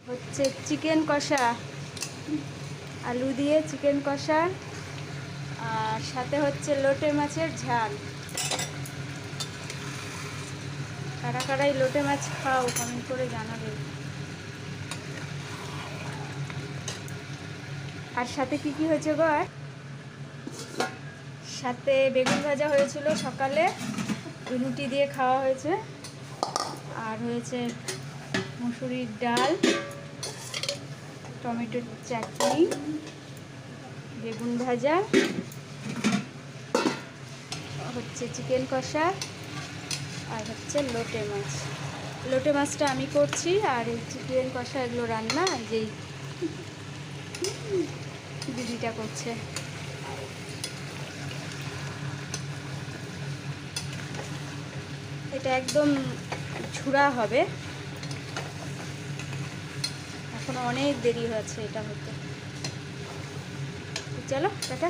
হচ্ছে চিকেন কষা, আলু দিয়ে চিকেন কষা, আর সাথে হচ্ছে লোটে মাছের ঝাল। কারা কারাই লোটে মাছ খাও কমেন্ট করে জানাবে। আর সাথে কি কি হয়েছে গো? আর সাথে বেগুন ভাজা হয়েছিল সকালে, রুটি দিয়ে খাওয়া হয়েছে। আর হয়েছে মুসুরির ডাল, টমেটোর চাটনি, বেগুন ভাজা, হচ্ছে চিকেন কষা, আর হচ্ছে লোটে মাছ। লোটে মাছটা আমি করছি, আর এই চিকেন কষা এগুলো রান্না যেই দিদিটা করছে। এটা একদম ঝুড়া হবে, এখনো অনেক দেরি হচ্ছে এটা হতে। চলো টাটা।